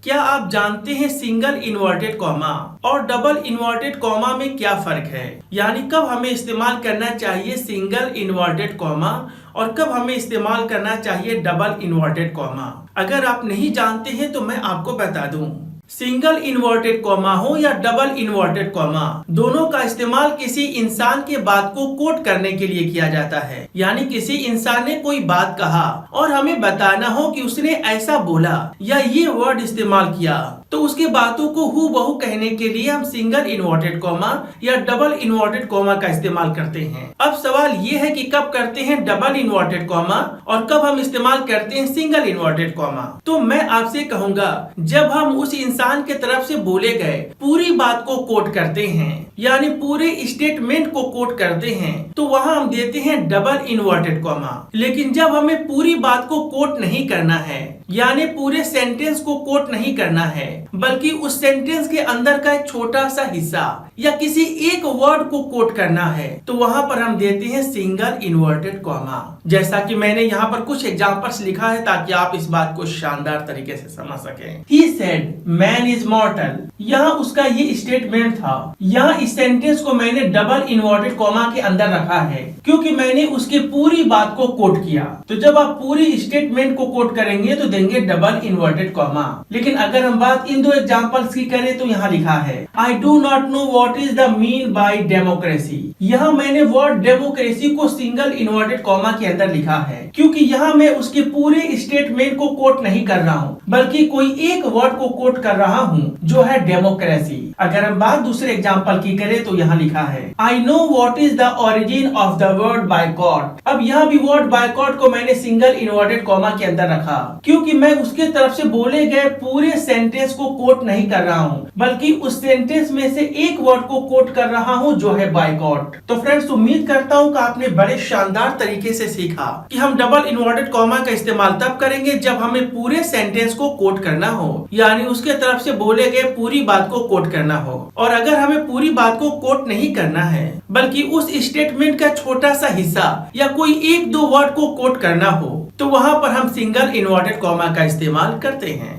क्या आप जानते हैं सिंगल इन्वर्टेड कॉमा और डबल इन्वर्टेड कॉमा में क्या फर्क है? यानी कब हमें इस्तेमाल करना चाहिए सिंगल इन्वर्टेड कॉमा और कब हमें इस्तेमाल करना चाहिए डबल इन्वर्टेड कॉमा। अगर आप नहीं जानते हैं तो मैं आपको बता दूं, सिंगल इन्वर्टेड कॉमा हो या डबल इन्वर्टेड कॉमा, दोनों का इस्तेमाल किसी इंसान के बात को कोट करने के लिए किया जाता है। यानी किसी इंसान ने कोई बात कहा और हमें बताना हो कि उसने ऐसा बोला या ये वर्ड इस्तेमाल किया, तो उसके बातों को हूबहू कहने के लिए हम सिंगल इन्वर्टेड कॉमा या डबल इन्वर्टेड कॉमा का इस्तेमाल करते हैं। अब सवाल ये है कि कब करते हैं डबल इन्वर्टेड कॉमा और कब हम इस्तेमाल करते हैं सिंगल इन्वर्टेड कॉमा। तो मैं आपसे कहूंगा, जब हम उस इंसान के तरफ से बोले गए पूरी बात को कोट करते हैं, यानी पूरे स्टेटमेंट को कोट करते हैं, तो वहाँ हम देते हैं डबल इन्वर्टेड कॉमा। लेकिन जब हमें पूरी बात को कोट नहीं करना है, यानी पूरे सेंटेंस को कोट नहीं करना है, बल्कि उस सेंटेंस के अंदर का एक छोटा सा हिस्सा या किसी एक वर्ड को कोट करना है, तो वहाँ पर हम देते हैं सिंगल इन्वर्टेड कॉमा। जैसा कि मैंने यहाँ पर कुछ एग्जांपल्स लिखा है ताकि आप इस बात को शानदार तरीके से समझ सकें। He said, man is mortal। यहाँ उसका ये स्टेटमेंट था। यहाँ इस सेंटेंस को मैंने डबल इन्वर्टेड कॉमा के अंदर रखा है क्योंकि मैंने उसकी पूरी बात को कोट किया। तो जब आप पूरी स्टेटमेंट को कोट करेंगे तो देंगे डबल इन्वर्टेड कॉमा। लेकिन अगर हम बात इन दो एग्जांपल्स की करें तो यहाँ लिखा है, I do not know what is the mean by democracy। यहाँ मैंने वर्ड डेमोक्रेसी को सिंगल इन्वर्टेड कॉमा के अंदर लिखा है क्योंकि यहाँ मैं उसके पूरे स्टेटमेंट को कोट नहीं कर रहा हूँ, बल्कि कोई एक वर्ड को कोट कर रहा हूँ जो है डेमोक्रेसी। अगर हम बात दूसरे एग्जांपल की करें तो यहाँ लिखा है, I know what is the origin of the word boycott। अब यहाँ भी वर्ड boycott को मैंने सिंगल इन्वर्टेड कॉमा के अंदर रखा क्योंकि मैं उसके तरफ से बोले गए पूरे सेंटेंस को कोट नहीं कर रहा हूँ, बल्कि उस सेंटेंस में से एक वर्ड को कोट कर रहा हूँ जो है बायकॉट। तो फ्रेंड्स, उम्मीद करता हूँ कि आपने बड़े शानदार तरीके से सीखा कि हम डबल इन्वर्टेड कॉमा का इस्तेमाल तब करेंगे जब हमें पूरे सेंटेंस को कोट करना हो, यानी उसके तरफ से बोले गए पूरी बात को कोट करना हो। और अगर हमें पूरी बात को कोट नहीं करना है, बल्कि उस स्टेटमेंट का छोटा सा हिस्सा या कोई एक दो वर्ड को कोट करना हो, तो वहाँ पर हम सिंगल इन्वर्टेड कॉमा का इस्तेमाल करते हैं।